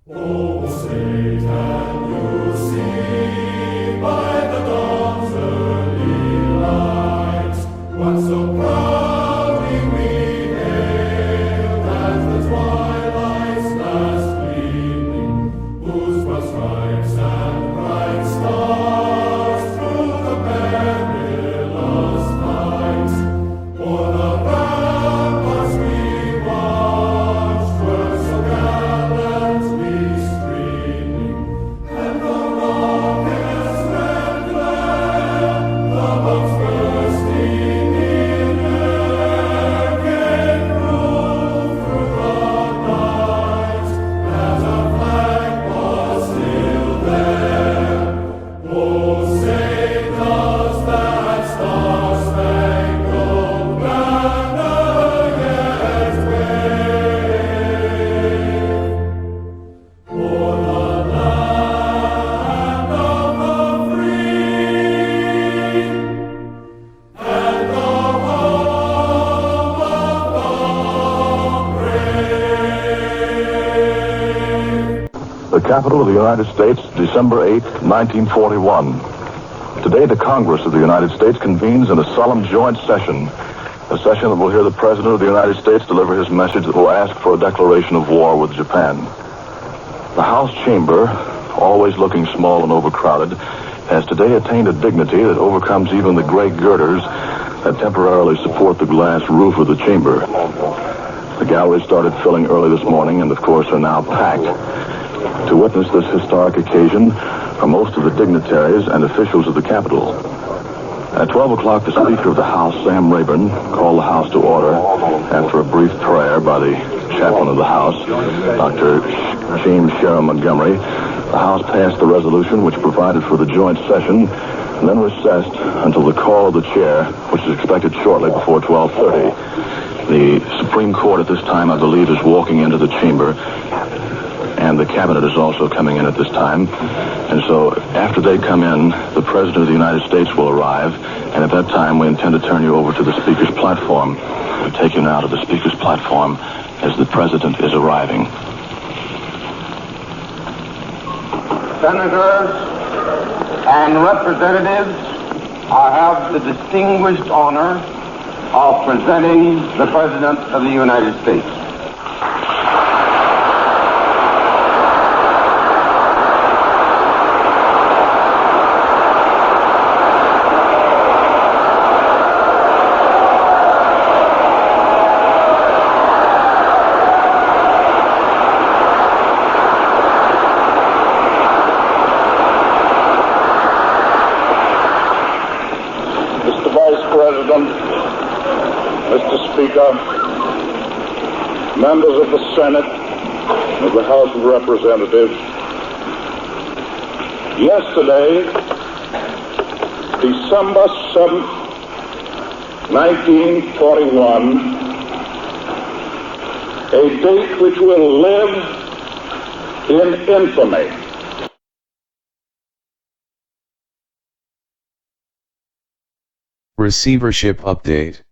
O Satan, you see by the dawn's early light what so proudly we hailed as the twilight's last gleaming, whose broad stripes and bright stars through the perilous night o'er the ramparts we watched were so gallantly streaming, and the rocket's red glare, the bombs bursting in air, came through the night as our flag was still there. Oh, say does that star-spangled banner yet wave o'er the land of the free and the home of the brave? The Capitol of the United States, December 8, 1941. Today, the Congress of the United States convenes in a solemn joint session, a session that will hear the President of the United States deliver his message that will ask for a declaration of war with Japan. The House chamber, always looking small and overcrowded, has today attained a dignity that overcomes even the gray girders that temporarily support the glass roof of the chamber. The galleries started filling early this morning and, of course, are now packed. To witness this historic occasion are most of the dignitaries and officials of the Capitol. At 12 o'clock, the Speaker of the House, Sam Rayburn, called the House to order after a brief prayer by the chaplain of the House, Dr. James Sherrill Montgomery. The House passed the resolution which provided for the joint session and then recessed until the call of the chair, which is expected shortly before 12:30. The Supreme Court at this time, I believe, is walking into the chamber, and the cabinet is also coming in at this time. And so after they come in, the President of the United States will arrive, and at that time we intend to turn you over to the Speaker's platform. We take you now to the Speaker's platform as the President is arriving. Senators and representatives, I have the distinguished honor of presenting the President of the United States. Mr. Vice President, Mr. Speaker, members of the Senate, of the House of Representatives, yesterday, December 7th, 1941, a date which will live in infamy. Receivership update.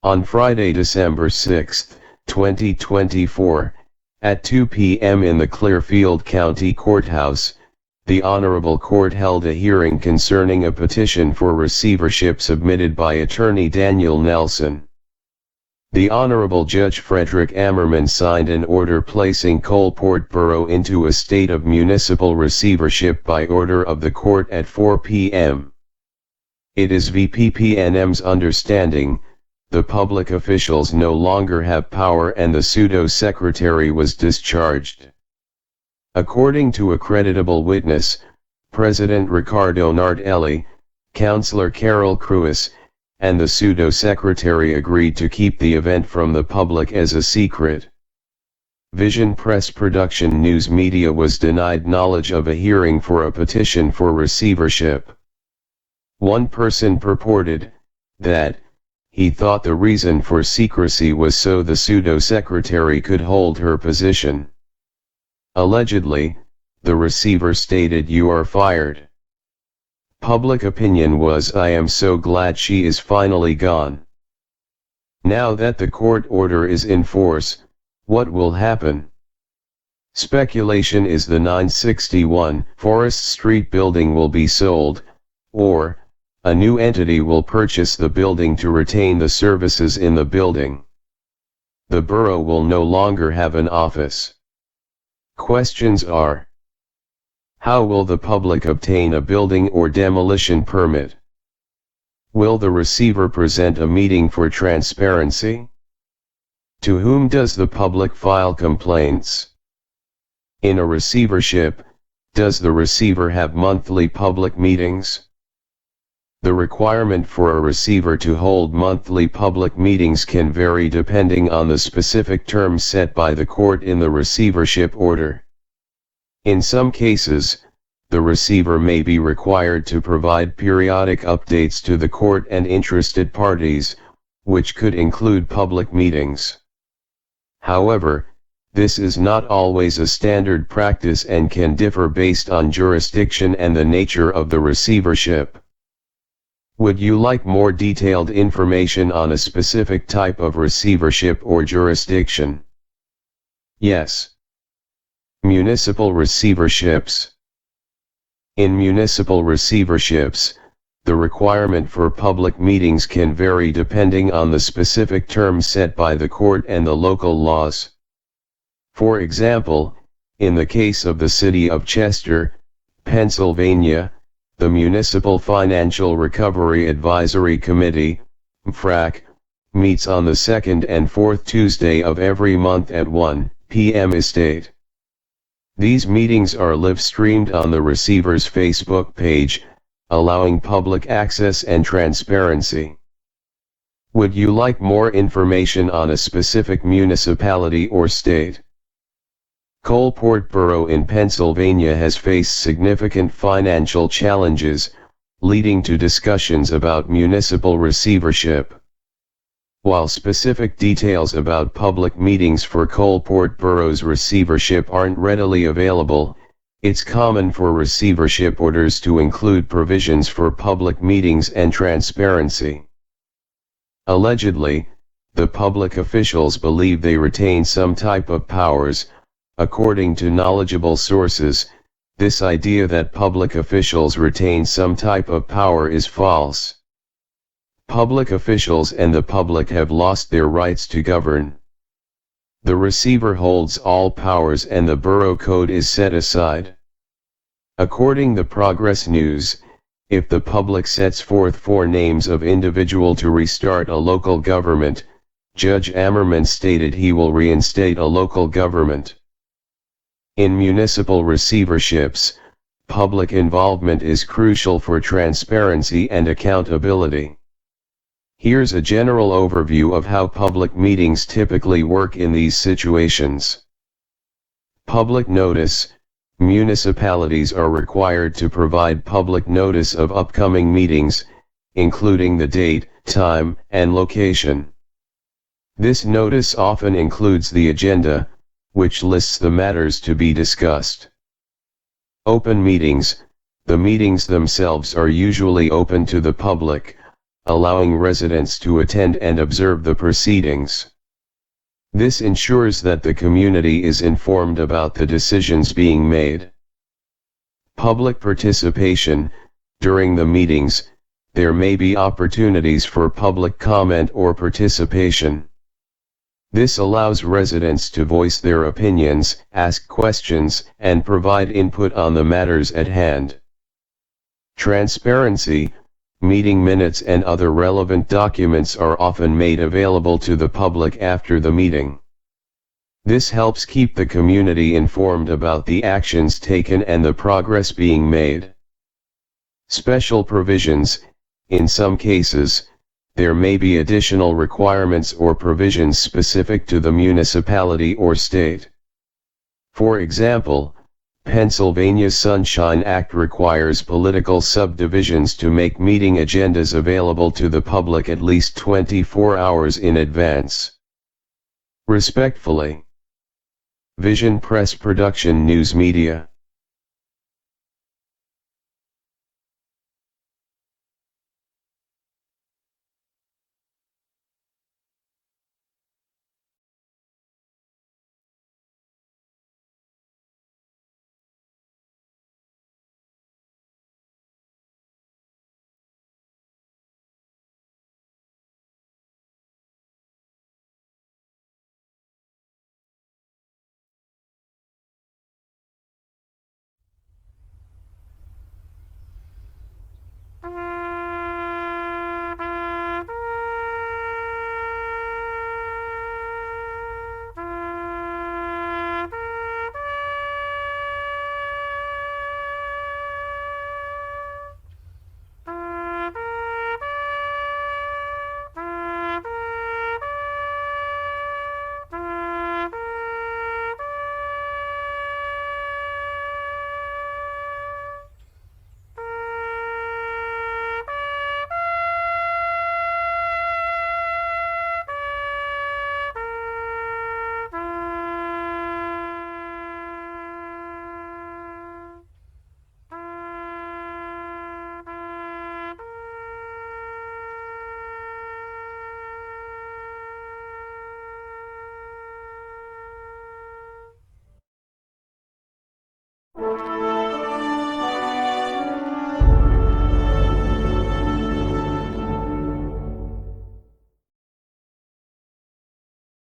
On Friday, December 6, 2024, at 2 p.m. in the Clearfield County Courthouse, the Honorable Court held a hearing concerning a petition for receivership submitted by Attorney Daniel Nelson. The Honorable Judge Frederick Ammerman signed an order placing Coalport Borough into a state of municipal receivership by order of the court at 4 p.m. It is VPPNM's understanding, the public officials no longer have power and the pseudo-secretary was discharged. According to a creditable witness, President Ricardo Nardelli, Councilor Carol Cruz, and the pseudo-secretary agreed to keep the event from the public as a secret. Vision Press Production News Media was denied knowledge of a hearing for a petition for receivership. One person purported that he thought the reason for secrecy was so the pseudo-secretary could hold her position. Allegedly, the receiver stated, "You are fired." Public opinion was, "I am so glad she is finally gone." Now that the court order is in force, what will happen? Speculation is the 961 Forest Street building will be sold, or a new entity will purchase the building to retain the services in the building. The borough will no longer have an office. Questions are: how will the public obtain a building or demolition permit? Will the receiver present a meeting for transparency? To whom does the public file complaints? In a receivership, does the receiver have monthly public meetings? The requirement for a receiver to hold monthly public meetings can vary depending on the specific terms set by the court in the receivership order. In some cases, the receiver may be required to provide periodic updates to the court and interested parties, which could include public meetings. However, this is not always a standard practice and can differ based on jurisdiction and the nature of the receivership. Would you like more detailed information on a specific type of receivership or jurisdiction? Yes. Municipal receiverships. In municipal receiverships, the requirement for public meetings can vary depending on the specific terms set by the court and the local laws. For example, in the case of the City of Chester, Pennsylvania, the Municipal Financial Recovery Advisory Committee, MFRAC, meets on the second and fourth Tuesday of every month at 1 p.m. Estate. These meetings are live-streamed on the receiver's Facebook page, allowing public access and transparency. Would you like more information on a specific municipality or state? Coalport Borough in Pennsylvania has faced significant financial challenges, leading to discussions about municipal receivership. While specific details about public meetings for Coalport Borough's receivership aren't readily available, it's common for receivership orders to include provisions for public meetings and transparency. Allegedly, the public officials believe they retain some type of powers. According to knowledgeable sources, this idea that public officials retain some type of power is false. Public officials and the public have lost their rights to govern. The receiver holds all powers and the borough code is set aside. According to Progress News, if the public sets forth 4 names of individual to restart a local government, Judge Ammerman stated he will reinstate a local government. In municipal receiverships, public involvement is crucial for transparency and accountability. Here's a general overview of how public meetings typically work in these situations. Public notice. Municipalities are required to provide public notice of upcoming meetings, including the date, time, and location. This notice often includes the agenda, which lists the matters to be discussed. Open meetings. The meetings themselves are usually open to the public, allowing residents to attend and observe the proceedings. This ensures that the community is informed about the decisions being made. Public participation. During the meetings, there may be opportunities for public comment or participation. This allows residents to voice their opinions, ask questions, and provide input on the matters at hand. Transparency. Meeting minutes and other relevant documents are often made available to the public after the meeting. This helps keep the community informed about the actions taken and the progress being made. Special provisions. In some cases, there may be additional requirements or provisions specific to the municipality or state. For example, Pennsylvania's Sunshine Act requires political subdivisions to make meeting agendas available to the public at least 24 hours in advance. Respectfully, Vision Press Production News Media.